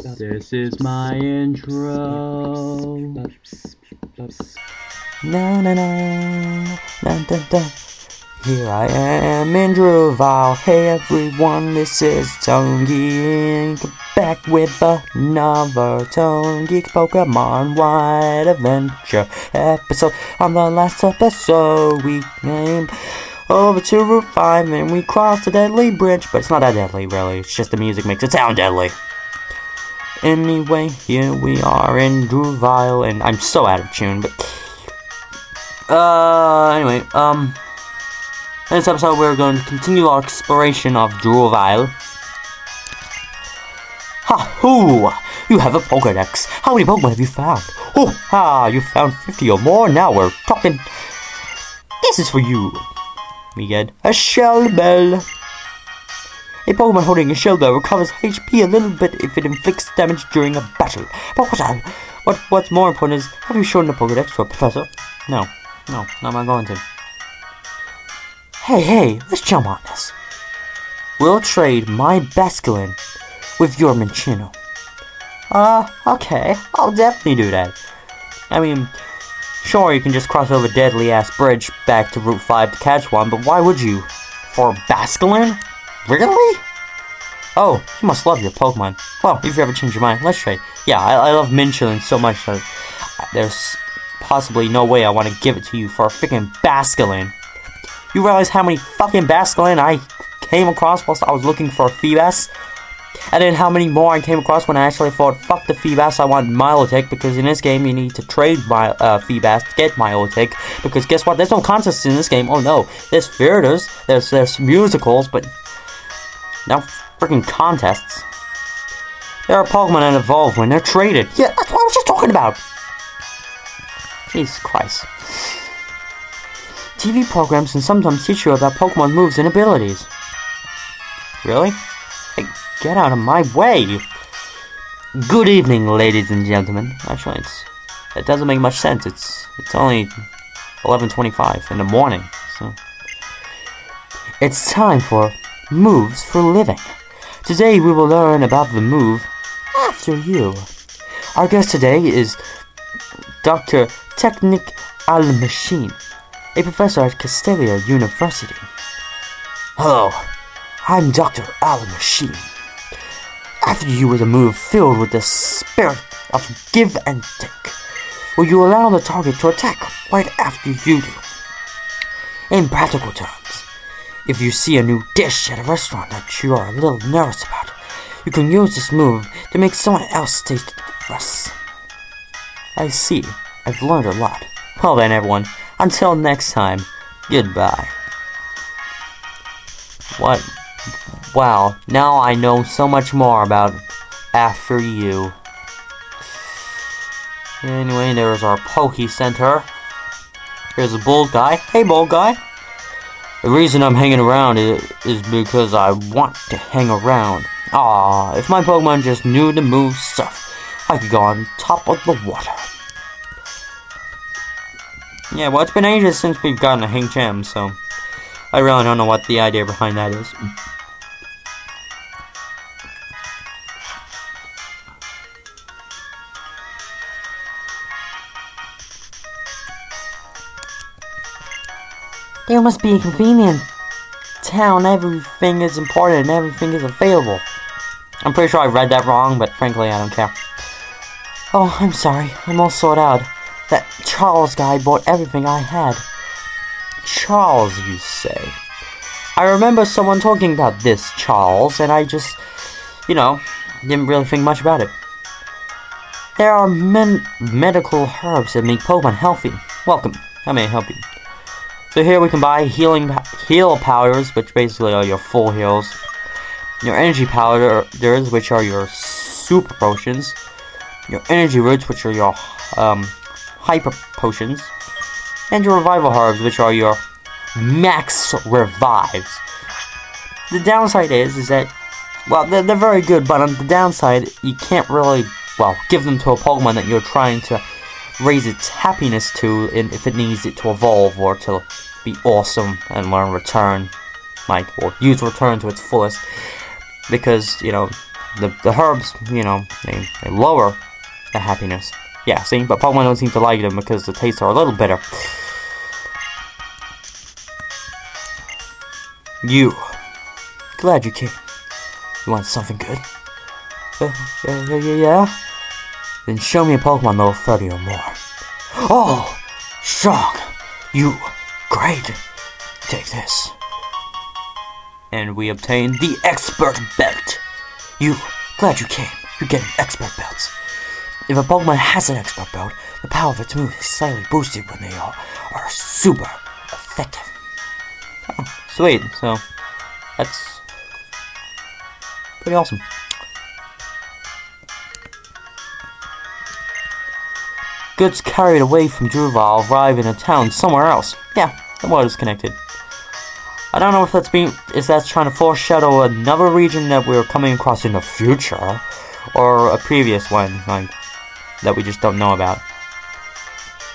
This is my intro. Na na na, dun dun dun. Here I am in Driftveil. Hey everyone, this is Tone Geek, back with another Tone Geek Pokemon Wide Adventure episode. On the last episode, we came over to Route 5 and we crossed the deadly bridge, but it's not that deadly, really. It's just the music makes it sound deadly. Anyway, here we are in Driftveil, and I'm so out of tune, but anyway, in this episode we're going to continue our exploration of Driftveil. Ha-hoo! You have a Pokédex. How many Pokemon have you found? Oh, you found 50 or more. Now we're talking. This is for you. We get a Shell Bell. A Pokemon holding a Shell Bell recovers HP a little bit if it inflicts damage during a battle. But what's more important is, have you shown the Pokédex to a professor? No, I'm not going to. Hey, let's jump on this. We'll trade my Basculin with your Minccino. Okay, I'll definitely do that. I mean, sure, you can just cross over deadly-ass bridge back to Route 5 to catch one, but why would you? For Basculin? Really? Oh, you must love your Pokemon. Well, if you ever change your mind, let's trade. Yeah, I love Minccino so much that there's possibly no way I want to give it to you for a freaking Basculin. You realize how many fucking Basculin I came across whilst I was looking for a Feebas? And then how many more I came across when I actually thought, fuck the Feebas, I want Milotic, because in this game you need to trade my Feebas to get Milotic, because guess what, there's no contests in this game. Oh no, there's theaters, there's musicals, but no freaking contests. There are Pokemon that evolve when they're traded. Yeah, that's what I was just talking about. Jesus Christ. TV programs can sometimes teach you about Pokemon moves and abilities. Really? Hey, get out of my way! Good evening, ladies and gentlemen. Actually, it doesn't make much sense. It's only 11:25 in the morning, so it's time for moves for living. Today we will learn about the move after you. Our guest today is Dr. Technic Al-Machine, a professor at Castelia University. Hello, I'm Dr. Al-Machine. After you is a move filled with the spirit of give and take, where you allow the target to attack right after you do. In practical terms, if you see a new dish at a restaurant that you are a little nervous about, you can use this move to make someone else taste less. I see, I've learned a lot. Well then everyone, until next time, goodbye. What? Wow, now I know so much more about after you. Anyway, there's our Poke Center. Here's a Bold Guy. Hey, Bold Guy. The reason I'm hanging around is because I want to hang around. If my Pokemon just knew the move stuff, I could go on top of the water. Yeah, well, it's been ages since we've gotten a Hingem, so I really don't know what the idea behind that is. There must be a convenient town. Everything is important and everything is available. I'm pretty sure I read that wrong, but frankly, I don't care. Oh, I'm sorry. I'm all sorted out. That Charles guy bought everything I had. Charles, you say? I remember someone talking about this Charles, and I just, didn't really think much about it. There are medical herbs that make Pokemon healthy. Welcome. How may I help you? So here we can buy heal powders, which basically are your full heals. Your energy powders, which are your super potions. Your energy roots, which are your hyper potions. And your revival herbs, which are your max revives. The downside is that, well, they're very good, but on the downside, you can't really, give them to a Pokemon that you're trying to raise its happiness to, if it needs it to evolve or to be awesome and learn return, or use return to its fullest, because, the herbs, you know, they lower the happiness. Yeah, see, but Pokemon don't seem to like them because the tastes are a little bitter. You. Glad you came. You want something good? Yeah? Then show me a Pokemon level 30 or more. Oh! Strong! You! Great! Take this. And we obtain the Expert Belt. You! Glad you came. You get an Expert Belt. If a Pokemon has an Expert Belt, the power of its move is slightly boosted when they are super effective. Oh, sweet. So, that's pretty awesome. Goods carried away from Driftveil arrive in a town somewhere else. Yeah, the world is connected. I don't know if that's trying to foreshadow another region that we're coming across in the future, or a previous one, like, that we just don't know about.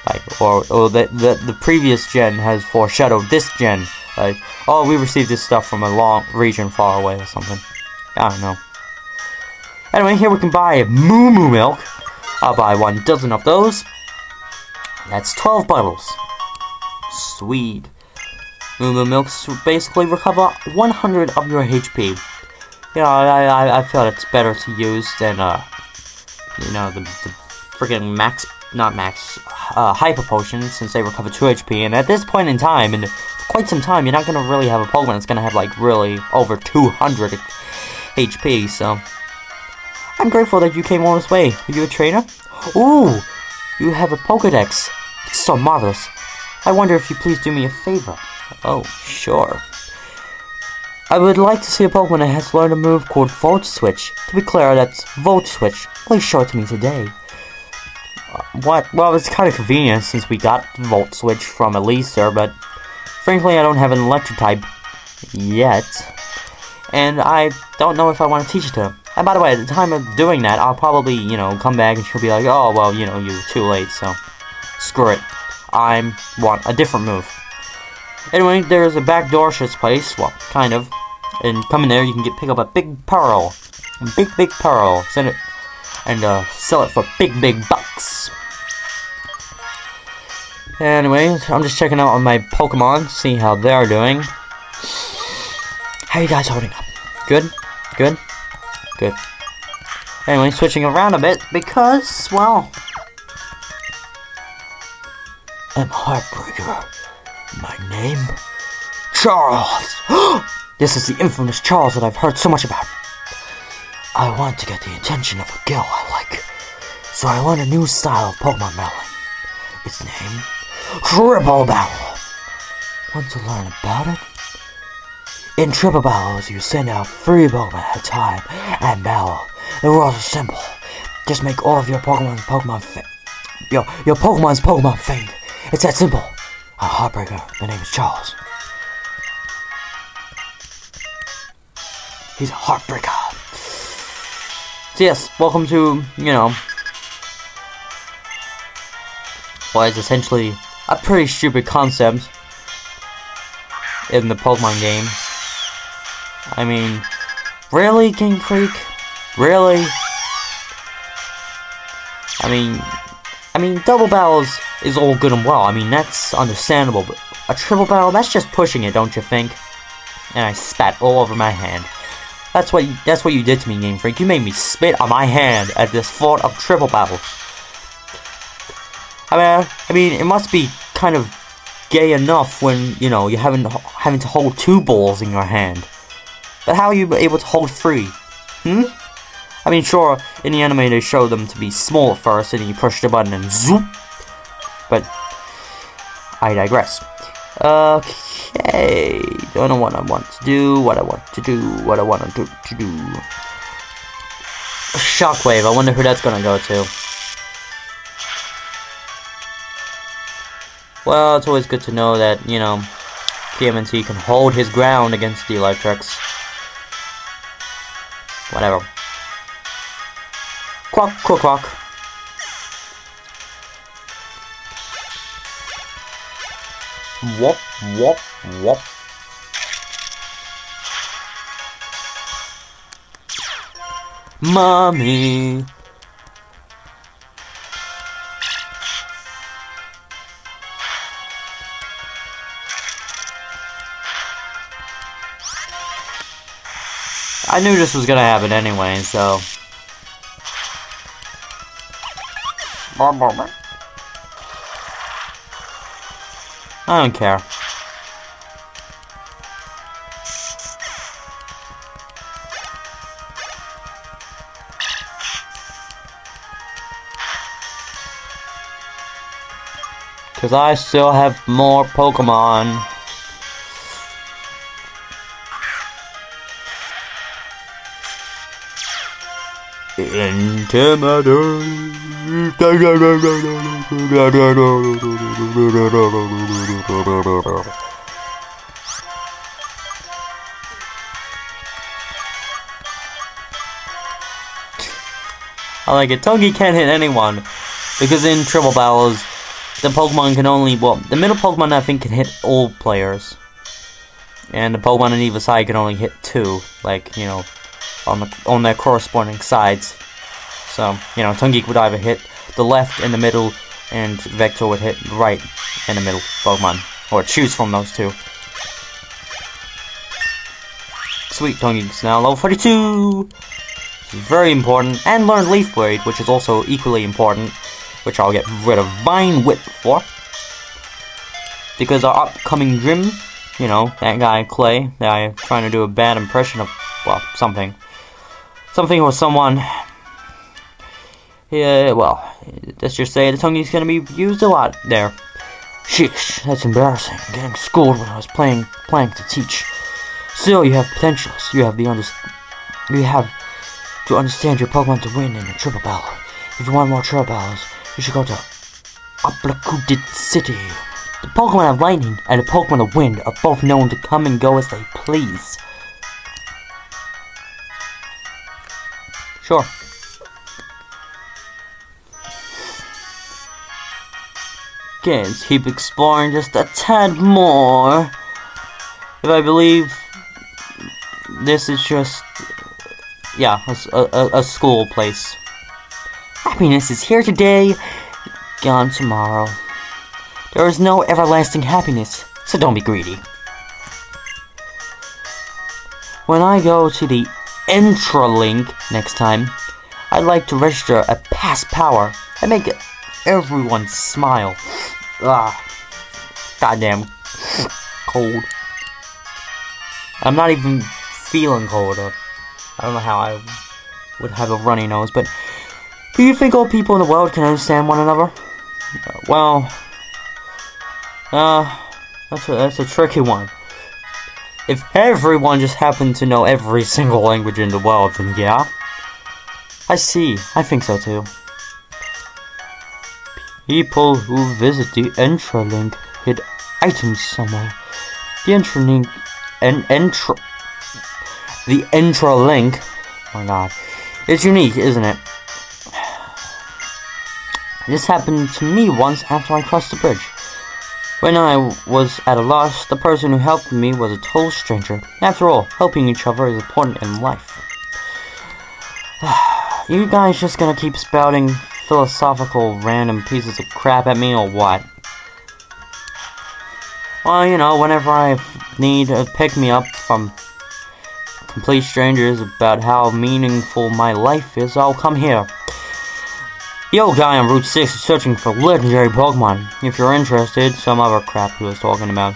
Like, or the previous gen has foreshadowed this gen. Like, oh, we received this stuff from a long region far away or something. I don't know. Anyway, here we can buy Moo Moo Milk. I'll buy 1 dozen of those. That's 12 bottles. Sweet. Moo Moo Milks basically recover 100 of your HP. You know, I feel it's better to use than, you know, the freaking Hyper Potions, since they recover 2 HP. And at this point in time, and for quite some time, you're not going to really have a Pokemon that's going to have, like, really over 200 HP, so I'm grateful that you came all this way. Are you a trainer? Ooh, you have a Pokedex. It's so marvelous. I wonder if you please do me a favor. Oh, sure. I would like to see a Pokemon that has learned a move called Volt Switch. To be clear, that's Volt Switch. Please show it to me today. What? Well, it's kind of convenient since we got Volt Switch from Elisa, but frankly, I don't have an electric type yet. And I don't know if I want to teach it to him. And by the way, at the time of doing that, I'll probably, you know, come back and she'll be like, oh, well, you know, you're too late, so screw it. I want a different move. Anyway, there's a back door to this place, well, kind of. And come in there, you can pick up a big pearl. A big pearl. Send it, and sell it for big bucks. Anyway, I'm just checking out on my Pokemon, see how they're doing. How you guys holding up? Good? Good? Good. Anyway, switching around a bit because, well, I'm Heartbreaker. My name? Charles! This is the infamous Charles that I've heard so much about. I want to get the attention of a girl I like, so I learned a new style of Pokemon battling. Its name? Triple Battle. Want to learn about it? In Triple Battles, you send out 3 Pokemon at a time and battle. The rules are simple. Just make all of your Pokemon's Pokemon faint. It's that simple. I'm Heartbreaker. My name is Charles. He's a Heartbreaker. So yes, welcome to, you know, what is essentially a pretty stupid concept in the Pokemon game. I mean, really, Game Freak? Really? I mean, double battles is all good and well. I mean, that's understandable, but a triple battle, that's just pushing it, don't you think? And I spat all over my hand. That's what you did to me, Game Freak. You made me spit on my hand at this thought of triple battle. I mean, it must be kind of gay enough when, you know, you're having to hold 2 balls in your hand. But how are you able to hold 3? I mean, sure, in the anime they show them to be small at first, and you push the button and zoop. But I digress. Okay, don't know what I want to do. What I want to do. Shockwave. I wonder who that's gonna go to. Well, it's always good to know that, you know, TMNT can hold his ground against the Electrics. Whatever. Quack. Whoop. Mommy. I knew this was gonna happen anyway, so. I don't care. Because I still have more Pokemon. I like it. Togepi can't hit anyone because in triple battles, the Pokemon can only, well, the middle Pokemon I think can hit all players, and the Pokemon on either side can only hit two, like, you know, on their corresponding sides. So, you know, Togepi would either hit the left in the middle, and Vector would hit right in the middle Pokemon, or choose from those two. Sweet, Togepi's now level 42. Very important, and learn Leaf Blade, which is also equally important, which I'll get rid of Vine Whip for. Because our upcoming gym, you know, that guy Clay, that I'm trying to do a bad impression of, well, something or someone. Yeah, well, let's just say the Togepi's gonna be used a lot there. Sheesh, that's embarrassing. Getting schooled when I was planning to teach. Still, you have potentials. You have to understand your Pokemon to win in a triple battle. If you want more triple battles, you should go to Driftveil City. The Pokemon of Lightning and the Pokemon of Wind are both known to come and go as they please. Sure. Okay, let's keep exploring just a tad more. If I believe this is just, yeah, a school place. Happiness is here today, gone tomorrow. There is no everlasting happiness, so don't be greedy. When I go to the Intralink next time, I'd like to register a past power and make everyone smile. Goddamn cold. I'm not even feeling cold. I don't know how I would have a runny nose, but do you think all people in the world can understand one another? Well, that's a tricky one. If everyone just happened to know every single language in the world, then yeah. I think so too. People who visit the Intralink hid items somewhere. The Intralink, the Intralink, oh my god, it's unique, isn't it? This happened to me once after I crossed the bridge. When I was at a loss, the person who helped me was a total stranger. After all, helping each other is important in life. You guys just gonna keep spouting philosophical random pieces of crap at me or what? Well, you know, whenever I need a pick-me-up from complete strangers about how meaningful my life is, I'll come here. The old guy on Route 6 is searching for legendary Pokemon. If you're interested, some other crap he was talking about.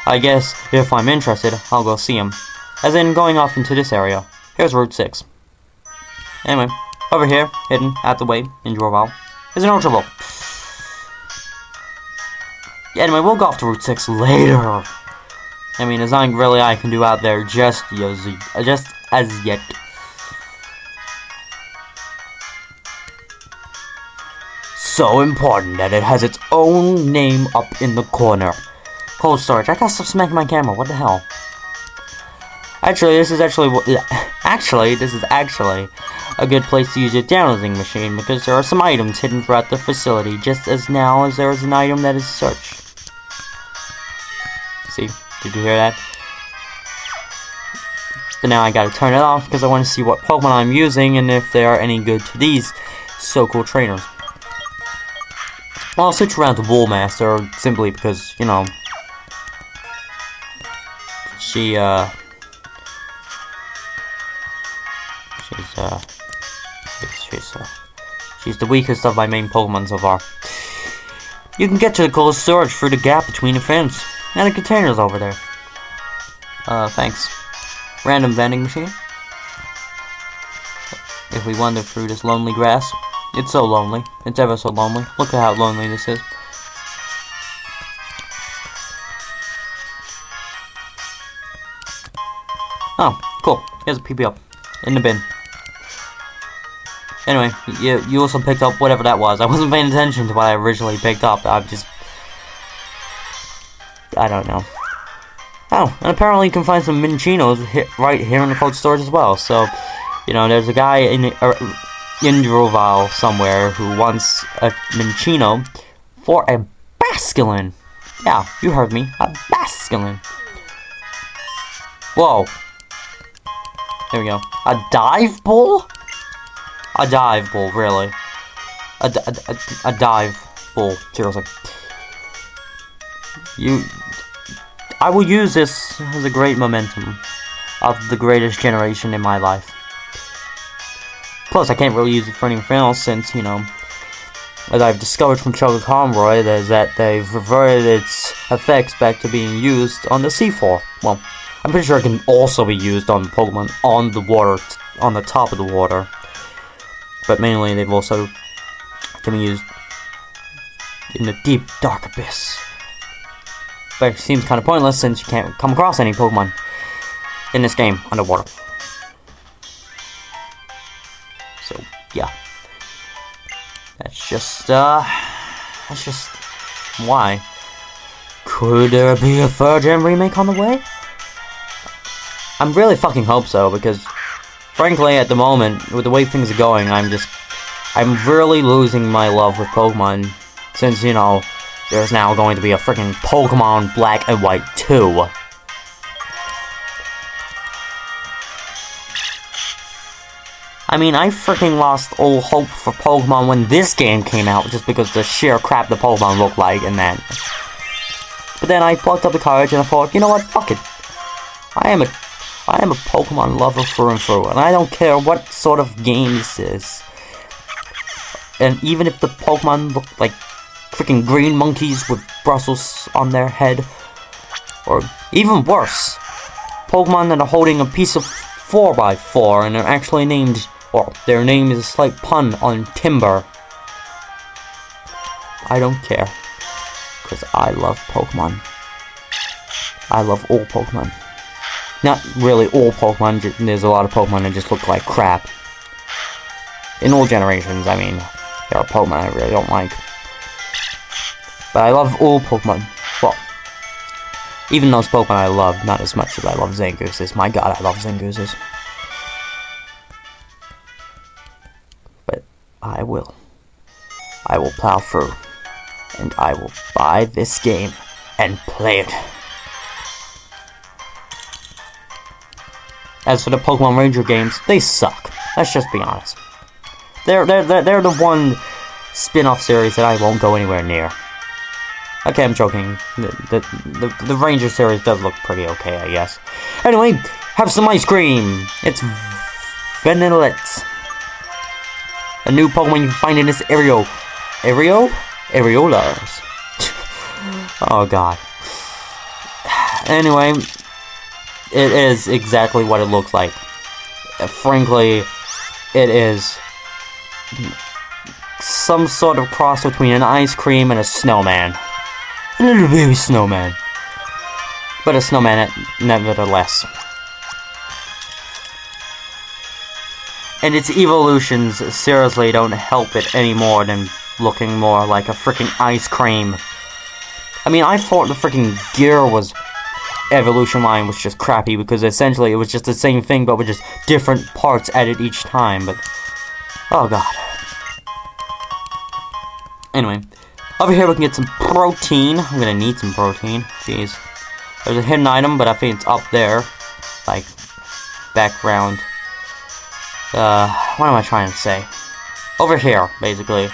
I guess, if I'm interested, I'll go see him. As in, going off into this area. Here's Route 6. Anyway, over here, hidden, out the way, in Driftveil, is an Ultra Ball. Anyway, we'll go off to Route 6 later. I mean, there's nothing really I can do out there just as yet. So important that it has its own name up in the corner. Cold storage. I gotta stop smacking my camera. What the hell? This is actually a good place to use your downloading machine because there are some items hidden throughout the facility, just as now as there is an item that is searched. See? Did you hear that? but now I gotta turn it off because I want to see what Pokemon I'm using and if they are any good to these so-called trainers. I'll switch around to Woolmaster simply because, you know, she's the weakest of my main Pokemon so far. You can get to the cold storage through the gap between the fence and the containers over there. Thanks. Random vending machine. If we wander through this lonely grass, it's so lonely. It's ever so lonely. Look at how lonely this is. Oh, cool. Here's a PPO in the bin. Anyway, you also picked up whatever that was. I wasn't paying attention to what I originally picked up. I don't know. Oh, and apparently you can find some Minchinos right here in the cold storage as well. So, you know, there's a guy in Driftveil somewhere who wants a Minchino for a Basculin. Yeah, you heard me. A Basculin. Whoa. There we go. A dive bull? A dive bull, really. A dive bull, seriously. I will use this as a great momentum of the greatest generation in my life. Plus, I can't really use it for anything else since, you know, as I've discovered from Chocolate Conroy, is that they've reverted its effects back to being used on the seafloor. Well, I'm pretty sure it can also be used on Pokemon on the water, on the top of the water. But mainly, they've also can be used in the deep, dark abyss. But it seems kind of pointless since you can't come across any Pokemon in this game underwater. So, yeah. That's just why. Could there be a 3rd gen remake on the way? I really fucking hope so, because frankly, at the moment, with the way things are going, I'm really losing my love with Pokemon, since, you know, there's now going to be a freaking Pokemon Black and White 2. I mean, I freaking lost all hope for Pokemon when this game came out, just because the sheer crap the Pokemon looked like, and then... But then I plucked up the courage and I thought, you know what, fuck it. I am a Pokemon lover through and through, and I don't care what sort of game this is. And even if the Pokemon look like freaking green monkeys with bristles on their head, or even worse, Pokemon that are holding a piece of 4x4 and are actually named, or their name is a slight pun on timber. I don't care, because I love Pokemon. I love all Pokemon. Not really all Pokemon, there's a lot of Pokemon that just look like crap. In all generations, I mean, there are Pokemon I really don't like. But I love all Pokemon. Well, even those Pokemon I love, not as much as I love Zangooses. My god, I love Zangooses. But I will plow through. And I will buy this game and play it. As for the Pokemon Ranger games, they suck. Let's just be honest. They're the one spin-off series that I won't go anywhere near. Okay, I'm joking. The Ranger series does look pretty okay, I guess. Anyway, have some ice cream. It's Vanillet. A new Pokemon you can find in this area. Areolas. Oh god. Anyway, it is exactly what it looks like. Frankly, it is some sort of cross between an ice cream and a snowman. A little baby snowman. But a snowman nevertheless. And its evolutions seriously don't help it any more than looking more like a freaking ice cream. I mean, I thought the freaking gear evolution line was just crappy because essentially it was just the same thing but with just different parts added each time, but oh god. Anyway, over here we can get some protein. I'm gonna need some protein. Jeez. There's a hidden item, but I think it's up there. Like, background. What am I trying to say? Over here, basically.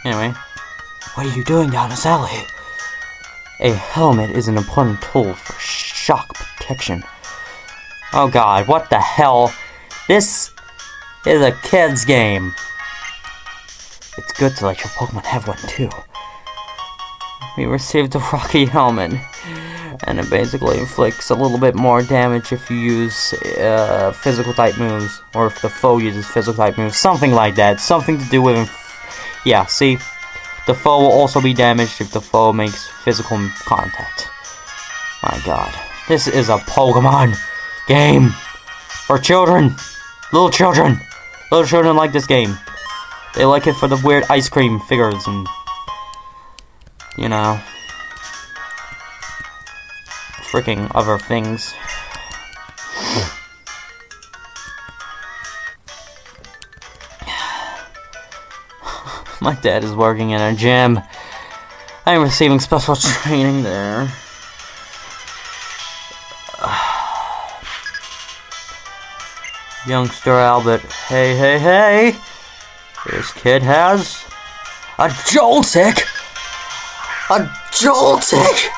Anyway, what are you doing down this alley? A helmet is an important tool for shock protection. Oh god, what the hell? This is a kid's game. It's good to let your Pokemon have one too. We received a rocky helmet, and it basically inflicts a little bit more damage if you use physical type moves, or if the foe uses physical type moves, something like that. Something to do with, yeah, see, the foe will also be damaged if the foe makes physical contact. My god, this is a Pokemon game for children, little children. Little children like this game. They like it for the weird ice cream figures and, you know, freaking other things. My dad is working in a gym. I am receiving special training there. Youngster Albert, hey, hey, hey! This kid has a Joltik! A Joltik!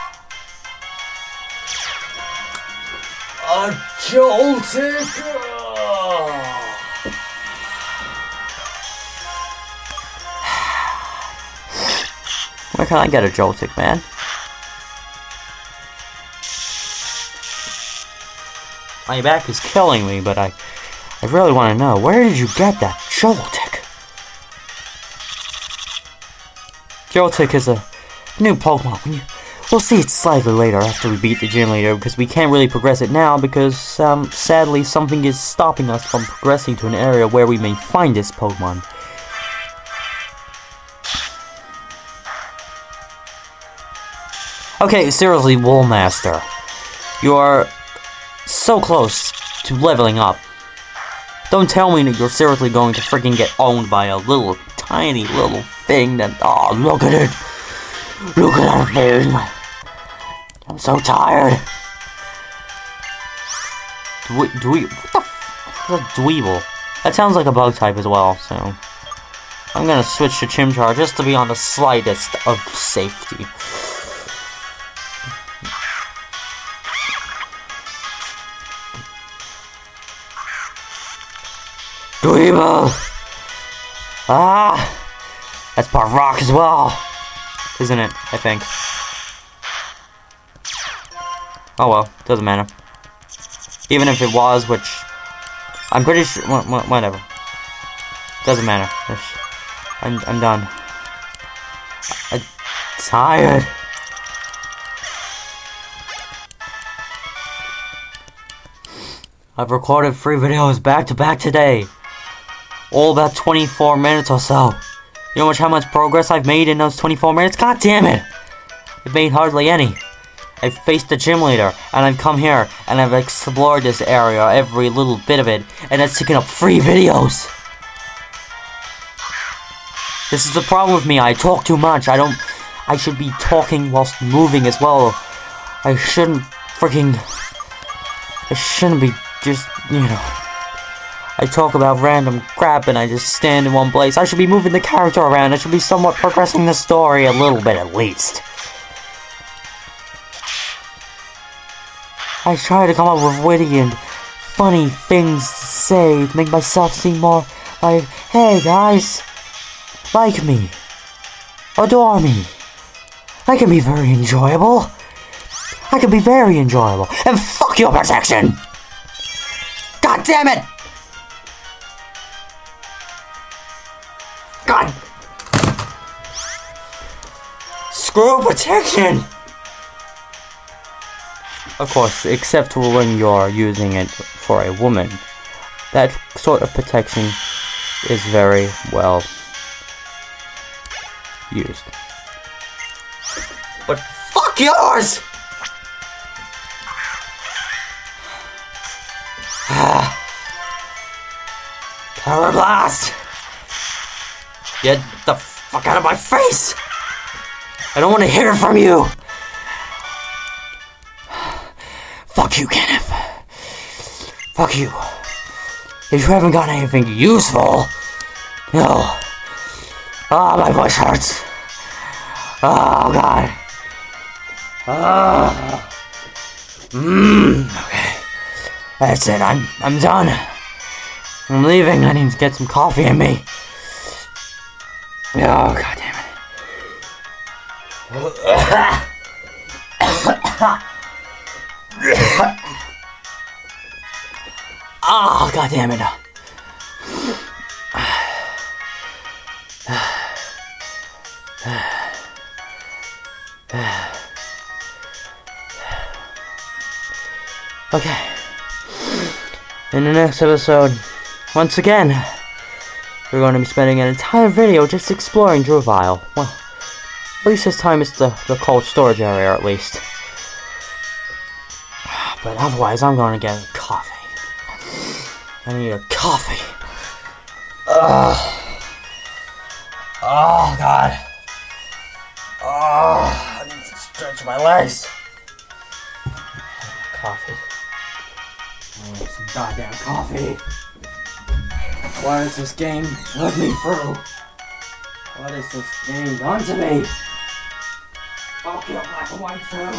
A Joltik! Where can I get a Joltik, man? My back is killing me, but I really want to know, where did you get that Joltik? Joltik is a new Pokemon. We'll see it slightly later after we beat the gym leader, because we can't really progress it now because, sadly, something is stopping us from progressing to an area where we may find this Pokemon. Okay, seriously, Woolmaster. You are so close to leveling up. Don't tell me that you're seriously going to freaking get owned by a little, tiny little thing that... Oh, look at it! Look at that thing! I'm so tired. What the f... What's a Dweeble? That sounds like a bug type as well, so... I'm gonna switch to Chimchar just to be on the slightest of safety. Dweeble! Ah! That's part rock as well! Isn't it? I think. Oh well, doesn't matter. Even if it was, which... I'm pretty sure... Whatever. Doesn't matter. I'm done. I'm tired. I've recorded 3 videos back to back today. All about 24 minutes or so. You know how much progress I've made in those 24 minutes? God damn it! I've made hardly any. I've faced the gym leader, and I've come here, and I've explored this area, every little bit of it, and that's taken up 3 videos. This is the problem with me. I talk too much. I should be talking whilst moving as well. I shouldn't be just, you know... I talk about random crap and I just stand in one place. I should be moving the character around. I should be somewhat progressing the story a little bit at least. I try to come up with witty and funny things to say to make myself seem more like, hey guys, like me, adore me. I can be very enjoyable. I can be very enjoyable. And fuck your protection! God damn it! God! Screw protection! Of course, except when you're using it for a woman. That sort of protection is very well used. But fuck yours! Power blast! Get the fuck out of my face! I don't want to hear from you! Fuck you, Kenneth. Fuck you. If you haven't got anything useful, no. Oh, my voice hurts. Oh, God. Okay. That's it. I'm done. I'm leaving. I need to get some coffee in me. Oh, God damn it. Oh, God damn it. Okay. In the next episode, once again, we're going to be spending an entire video just exploring Driftveil. Well, at least this time it's the cold storage area, at least. But otherwise, I'm going to get a coffee. I need a coffee. Oh, God. Oh, I need to stretch my legs. Coffee. Oh, some goddamn coffee. What is this game put me through? What has this game done to me? Fuck you, black and white too.